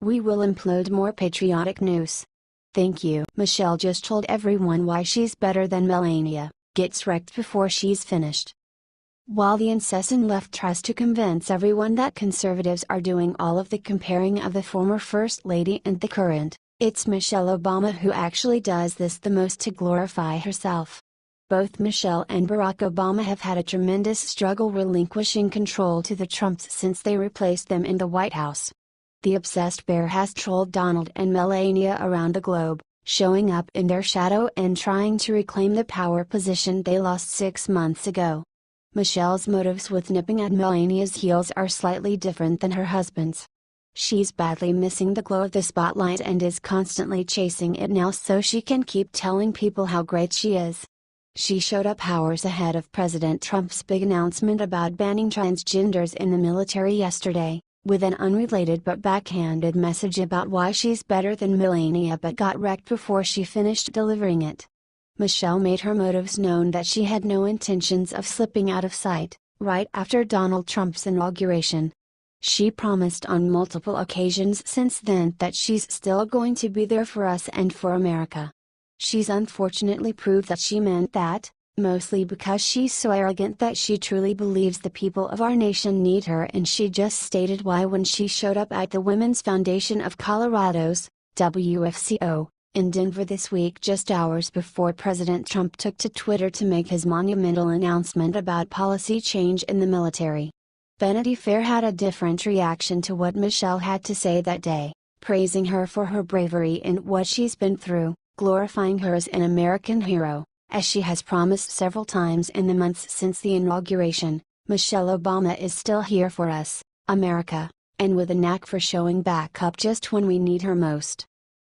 We will implode more patriotic news. Thank you. Michelle just told everyone why she's better than Melania, gets wrecked before she's finished. While the incessant left tries to convince everyone that conservatives are doing all of the comparing of the former First Lady and the current, it's Michelle Obama who actually does this the most to glorify herself. Both Michelle and Barack Obama have had a tremendous struggle relinquishing control to the Trumps since they replaced them in the White House. The obsessed bear has trolled Donald and Melania around the globe, showing up in their shadow and trying to reclaim the power position they lost 6 months ago. Michelle's motives with nipping at Melania's heels are slightly different than her husband's. She's badly missing the glow of the spotlight and is constantly chasing it now so she can keep telling people how great she is. She showed up hours ahead of President Trump's big announcement about banning transgenders in the military yesterday, with an unrelated but backhanded message about why she's better than Melania but got wrecked before she finished delivering it. Michelle made her motives known that she had no intentions of slipping out of sight, right after Donald Trump's inauguration. She promised on multiple occasions since then that she's still going to be there for us and for America. She's unfortunately proved that she meant that, mostly because she's so arrogant that she truly believes the people of our nation need her, and she just stated why when she showed up at the Women's Foundation of Colorado's, WFCO, in Denver this week just hours before President Trump took to Twitter to make his monumental announcement about policy change in the military. Vanity Fair had a different reaction to what Michelle had to say that day, praising her for her bravery and what she's been through, glorifying her as an American hero. As she has promised several times in the months since the inauguration, Michelle Obama is still here for us, America, and with a knack for showing back up just when we need her most.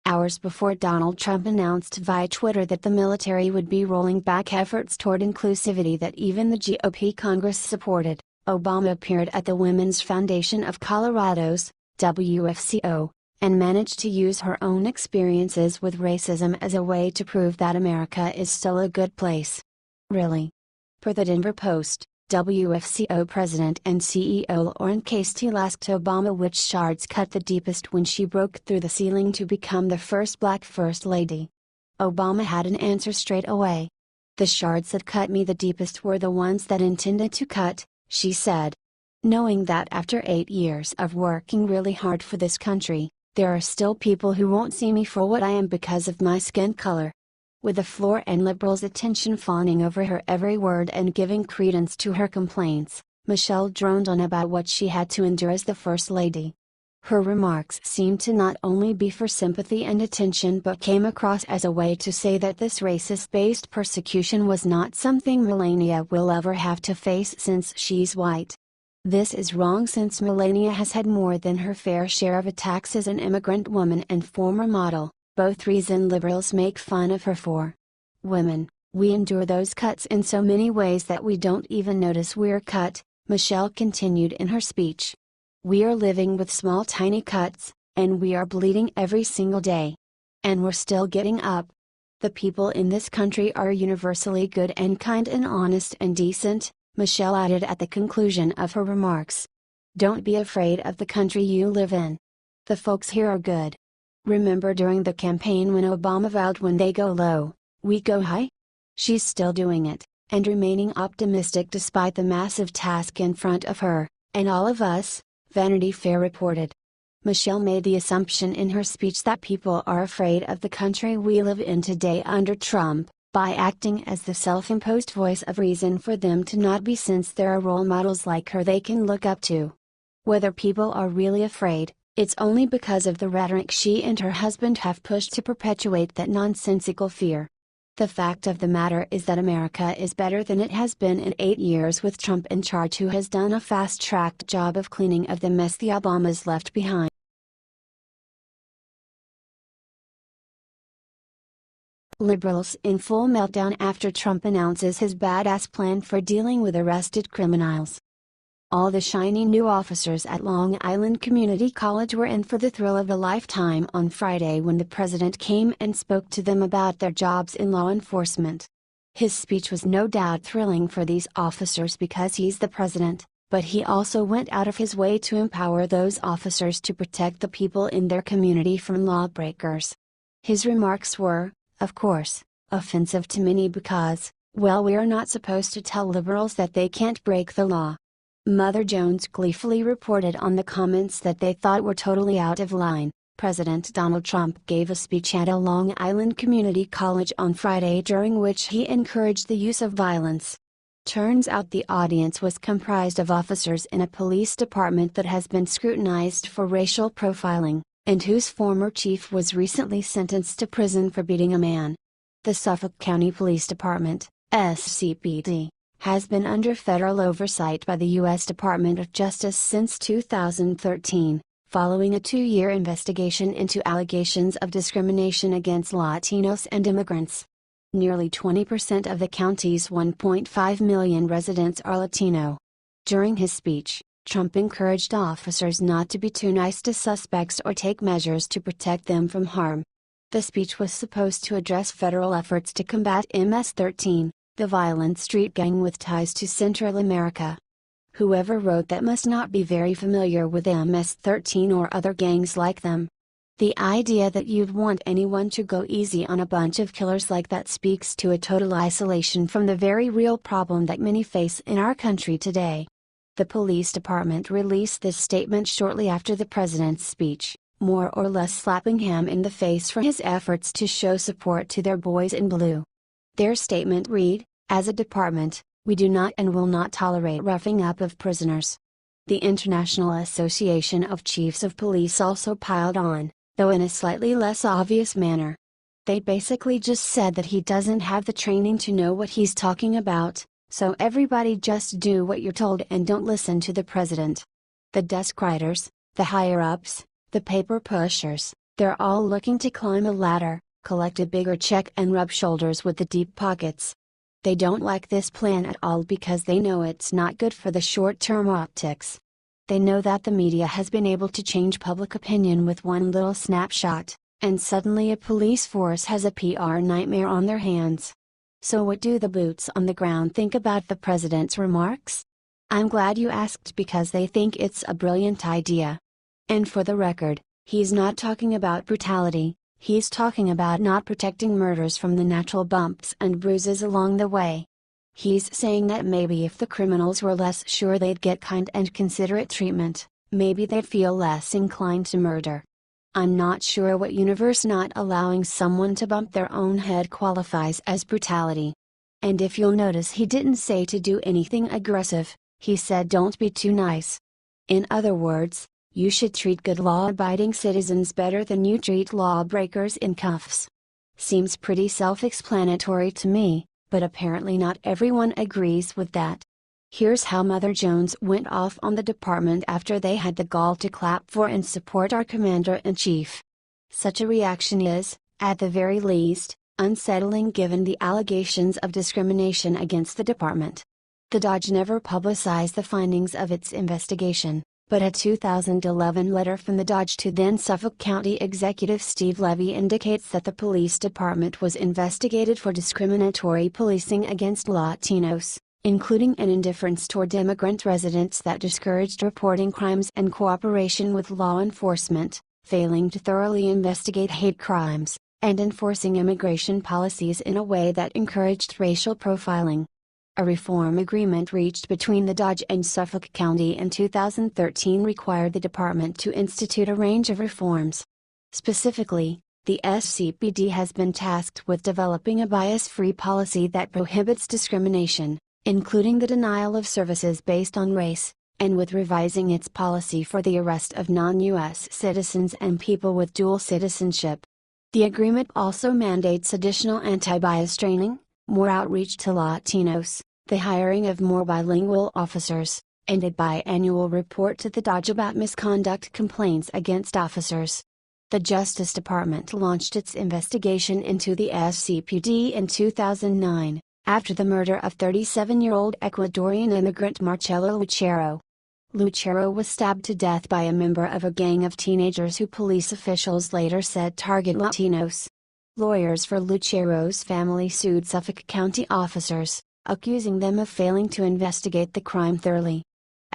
Hours before Donald Trump announced via Twitter that the military would be rolling back efforts toward inclusivity that even the GOP Congress supported, Obama appeared at the Women's Foundation of Colorado's, WFCO, and managed to use her own experiences with racism as a way to prove that America is still a good place. Really? Per the Denver Post, WFCO President and CEO Lauren Castile asked Obama which shards cut the deepest when she broke through the ceiling to become the first Black First Lady. Obama had an answer straight away. "The shards that cut me the deepest were the ones that intended to cut," she said. Knowing that after 8 years of working really hard for this country, there are still people who won't see me for what I am because of my skin color. With the floor and liberals' attention fawning over her every word and giving credence to her complaints, Michelle droned on about what she had to endure as the First Lady. Her remarks seemed to not only be for sympathy and attention but came across as a way to say that this racist-based persecution was not something Melania will ever have to face since she's white. This is wrong since Melania has had more than her fair share of attacks as an immigrant woman and former model, both reason liberals make fun of her for. Women, we endure those cuts in so many ways that we don't even notice we're cut, Michelle continued in her speech. We are living with small tiny cuts, and we are bleeding every single day. And we're still getting up. The people in this country are universally good and kind and honest and decent, Michelle added at the conclusion of her remarks. Don't be afraid of the country you live in. The folks here are good. Remember during the campaign when Obama vowed when they go low, we go high? She's still doing it, and remaining optimistic despite the massive task in front of her, and all of us, Vanity Fair reported. Michelle made the assumption in her speech that people are afraid of the country we live in today under Trump, by acting as the self-imposed voice of reason for them to not be since there are role models like her they can look up to. Whether people are really afraid, it's only because of the rhetoric she and her husband have pushed to perpetuate that nonsensical fear. The fact of the matter is that America is better than it has been in 8 years with Trump in charge, who has done a fast-tracked job of cleaning of the mess the Obamas left behind. Liberals in full meltdown after Trump announces his badass plan for dealing with arrested criminals. All the shiny new officers at Long Island Community College were in for the thrill of a lifetime on Friday when the president came and spoke to them about their jobs in law enforcement. His speech was no doubt thrilling for these officers because he's the president, but he also went out of his way to empower those officers to protect the people in their community from lawbreakers. His remarks were, of course, offensive to many because, well, we are not supposed to tell liberals that they can't break the law. Mother Jones gleefully reported on the comments that they thought were totally out of line. President Donald Trump gave a speech at a Long Island community college on Friday during which he encouraged the use of violence. Turns out the audience was comprised of officers in a police department that has been scrutinized for racial profiling, and whose former chief was recently sentenced to prison for beating a man. The Suffolk County Police Department, SCPD, has been under federal oversight by the U.S. Department of Justice since 2013, following a 2-year investigation into allegations of discrimination against Latinos and immigrants. Nearly 20% of the county's 1.5 million residents are Latino. During his speech, Trump encouraged officers not to be too nice to suspects or take measures to protect them from harm. The speech was supposed to address federal efforts to combat MS-13, the violent street gang with ties to Central America. Whoever wrote that must not be very familiar with MS-13 or other gangs like them. The idea that you'd want anyone to go easy on a bunch of killers like that speaks to a total isolation from the very real problem that many face in our country today. The police department released this statement shortly after the president's speech, more or less slapping him in the face for his efforts to show support to their boys in blue. Their statement read, "As a department, we do not and will not tolerate roughing up of prisoners." The International Association of Chiefs of Police also piled on, though in a slightly less obvious manner. They basically just said that he doesn't have the training to know what he's talking about, so everybody just do what you're told and don't listen to the president. The desk writers, the higher-ups, the paper pushers, they're all looking to climb a ladder, collect a bigger check and rub shoulders with the deep pockets. They don't like this plan at all because they know it's not good for the short-term optics. They know that the media has been able to change public opinion with one little snapshot, and suddenly a police force has a PR nightmare on their hands. So what do the boots on the ground think about the president's remarks? I'm glad you asked because they think it's a brilliant idea. And for the record, he's not talking about brutality, he's talking about not protecting murderers from the natural bumps and bruises along the way. He's saying that maybe if the criminals were less sure they'd get kind and considerate treatment, maybe they'd feel less inclined to murder. I'm not sure what universe not allowing someone to bump their own head qualifies as brutality. And if you'll notice, he didn't say to do anything aggressive, he said don't be too nice. In other words, you should treat good law-abiding citizens better than you treat lawbreakers in cuffs. Seems pretty self-explanatory to me, but apparently not everyone agrees with that. Here's how Mother Jones went off on the department after they had the gall to clap for and support our Commander-in-Chief. Such a reaction is, at the very least, unsettling given the allegations of discrimination against the department. The Dodge never publicized the findings of its investigation, but a 2011 letter from the Dodge to then Suffolk County Executive Steve Levy indicates that the police department was investigated for discriminatory policing against Latinos, including an indifference toward immigrant residents that discouraged reporting crimes and cooperation with law enforcement, failing to thoroughly investigate hate crimes, and enforcing immigration policies in a way that encouraged racial profiling. A reform agreement reached between the Dodge and Suffolk County in 2013 required the department to institute a range of reforms. Specifically, the SCPD has been tasked with developing a bias-free policy that prohibits discrimination, including the denial of services based on race, and with revising its policy for the arrest of non-U.S. citizens and people with dual citizenship. The agreement also mandates additional anti-bias training, more outreach to Latinos, the hiring of more bilingual officers, and a biannual report to the Dodge about misconduct complaints against officers. The Justice Department launched its investigation into the SCPD in 2009, after the murder of 37-year-old Ecuadorian immigrant Marcelo Lucero. Lucero was stabbed to death by a member of a gang of teenagers who police officials later said target Latinos. Lawyers for Lucero's family sued Suffolk County officers, accusing them of failing to investigate the crime thoroughly.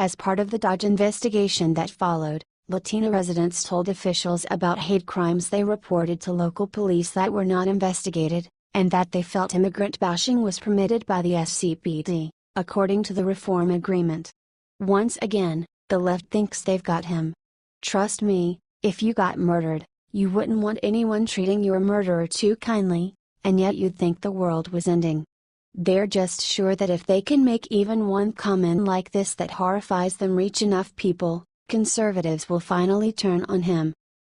As part of the Dodge investigation that followed, Latina residents told officials about hate crimes they reported to local police that were not investigated, and that they felt immigrant bashing was permitted by the SCPD, according to the reform agreement. Once again, the left thinks they've got him. Trust me, if you got murdered, you wouldn't want anyone treating your murderer too kindly, and yet you'd think the world was ending. They're just sure that if they can make even one comment like this that horrifies them reach enough people, conservatives will finally turn on him.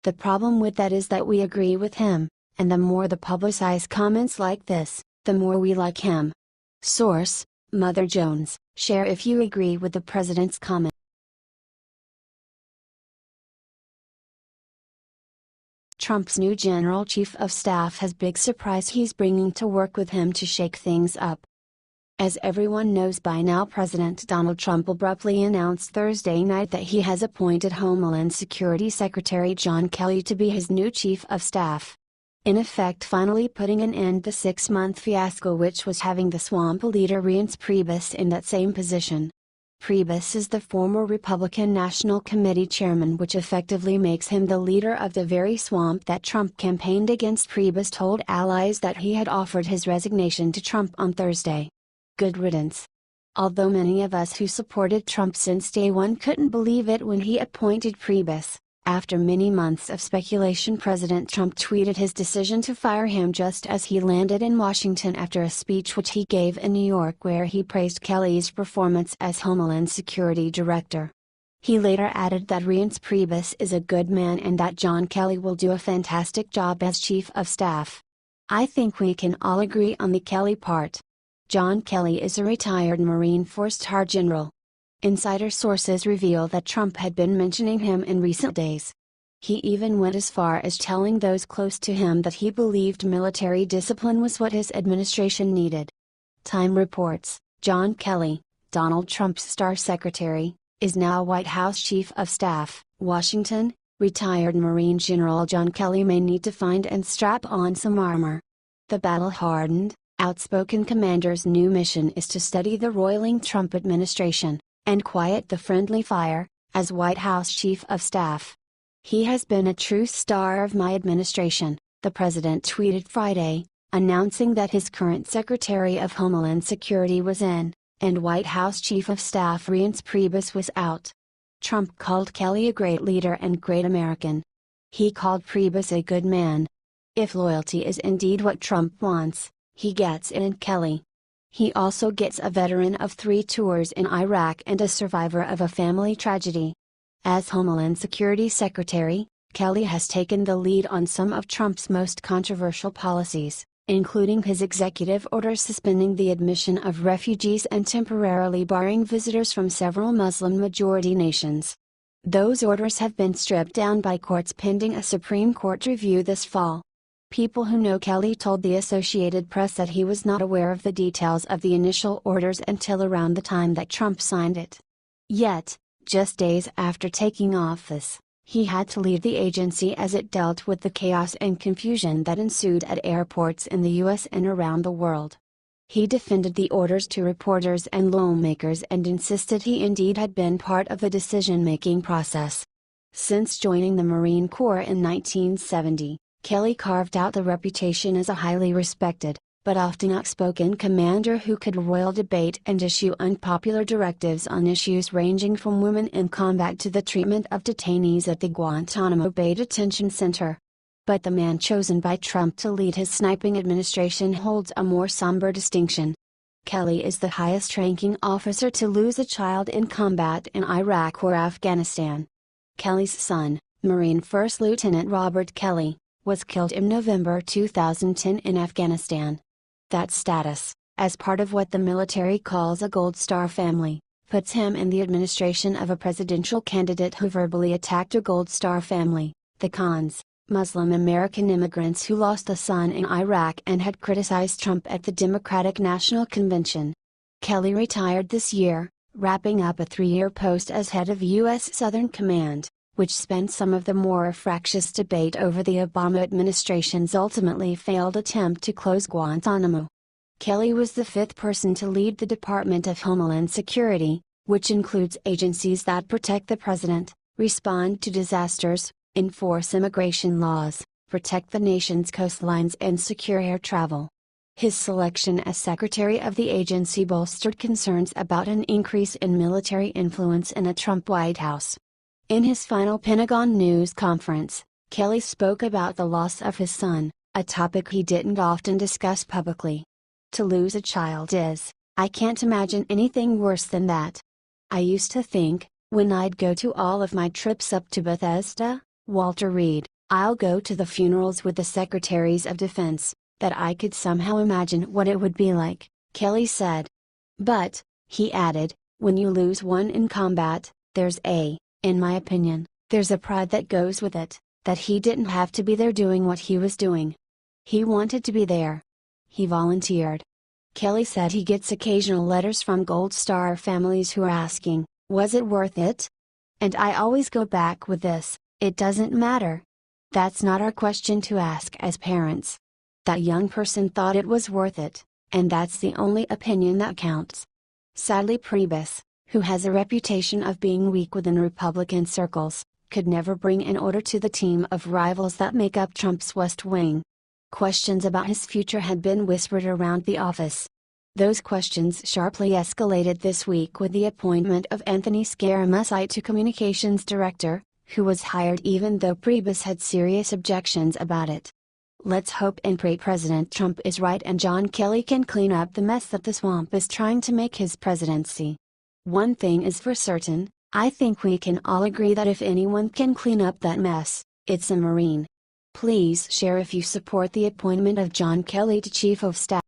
The problem with that is that we agree with him, and the more the publicize comments like this, the more we like him. Source: Mother Jones. Share if you agree with the president's comment. Trump's new General Chief of Staff has big surprise he's bringing to work with him to shake things up. As everyone knows by now, President Donald Trump abruptly announced Thursday night that he has appointed Homeland Security Secretary John Kelly to be his new Chief of Staff. In effect, finally putting an end to the 6-month fiasco which was having the swamp leader Reince Priebus in that same position. Priebus is the former Republican National Committee chairman, which effectively makes him the leader of the very swamp that Trump campaigned against. Priebus told allies that he had offered his resignation to Trump on Thursday. Good riddance. Although many of us who supported Trump since day one couldn't believe it when he appointed Priebus, after many months of speculation, President Trump tweeted his decision to fire him just as he landed in Washington after a speech which he gave in New York where he praised Kelly's performance as Homeland Security Director. He later added that Reince Priebus is a good man and that John Kelly will do a fantastic job as Chief of Staff. I think we can all agree on the Kelly part. John Kelly is a retired Marine 4-star general. Insider sources reveal that Trump had been mentioning him in recent days. He even went as far as telling those close to him that he believed military discipline was what his administration needed. Time reports, John Kelly, Donald Trump's star secretary, is now White House Chief of Staff. Washington, retired Marine General John Kelly may need to find and strap on some armor. The battle-hardened, outspoken commander's new mission is to study the roiling Trump administration, and quiet the friendly fire, as White House Chief of Staff. He has been a true star of my administration, the president tweeted Friday, announcing that his current Secretary of Homeland Security was in, and White House Chief of Staff Reince Priebus was out. Trump called Kelly a great leader and great American. He called Priebus a good man. If loyalty is indeed what Trump wants, he gets it in Kelly. He also gets a veteran of 3 tours in Iraq and a survivor of a family tragedy. As Homeland Security Secretary, Kelly has taken the lead on some of Trump's most controversial policies, including his executive order suspending the admission of refugees and temporarily barring visitors from several Muslim-majority nations. Those orders have been stripped down by courts pending a Supreme Court review this fall. People who know Kelly told the Associated Press that he was not aware of the details of the initial orders until around the time that Trump signed it. Yet, just days after taking office, he had to leave the agency as it dealt with the chaos and confusion that ensued at airports in the U.S. and around the world. He defended the orders to reporters and lawmakers and insisted he indeed had been part of the decision-making process. Since joining the Marine Corps in 1970, Kelly carved out the reputation as a highly respected, but often outspoken commander who could roil debate and issue unpopular directives on issues ranging from women in combat to the treatment of detainees at the Guantanamo Bay Detention Center. But the man chosen by Trump to lead his sniping administration holds a more somber distinction. Kelly is the highest-ranking officer to lose a child in combat in Iraq or Afghanistan. Kelly's son, Marine First Lieutenant Robert Kelly, was killed in November 2010 in Afghanistan. That status, as part of what the military calls a Gold Star family, puts him in the administration of a presidential candidate who verbally attacked a Gold Star family, the Khans, Muslim American immigrants who lost a son in Iraq and had criticized Trump at the Democratic National Convention. Kelly retired this year, wrapping up a 3-year post as head of U.S. Southern Command, which spent some of the more fractious debate over the Obama administration's ultimately failed attempt to close Guantanamo. Kelly was the 5th person to lead the Department of Homeland Security, which includes agencies that protect the president, respond to disasters, enforce immigration laws, protect the nation's coastlines and secure air travel. His selection as secretary of the agency bolstered concerns about an increase in military influence in a Trump White House. In his final Pentagon news conference, Kelly spoke about the loss of his son, a topic he didn't often discuss publicly. To lose a child I can't imagine anything worse than that. I used to think, when I'd go to all of my trips up to Bethesda, Walter Reed, I'll go to the funerals with the secretaries of defense, that I could somehow imagine what it would be like, Kelly said. But, he added, when you lose one in combat, in my opinion, there's a pride that goes with it, that he didn't have to be there doing what he was doing. He wanted to be there. He volunteered. Kelly said he gets occasional letters from Gold Star families who are asking, was it worth it? And I always go back with this, it doesn't matter. That's not our question to ask as parents. That young person thought it was worth it, and that's the only opinion that counts. Sadly, Priebus, who has a reputation of being weak within Republican circles, could never bring an order to the team of rivals that make up Trump's West Wing. Questions about his future had been whispered around the office. Those questions sharply escalated this week with the appointment of Anthony Scaramucci to communications director, who was hired even though Priebus had serious objections about it. Let's hope and pray President Trump is right and John Kelly can clean up the mess that the swamp is trying to make his presidency. One thing is for certain, I think we can all agree that if anyone can clean up that mess, it's a Marine. Please share if you support the appointment of John Kelly to Chief of Staff.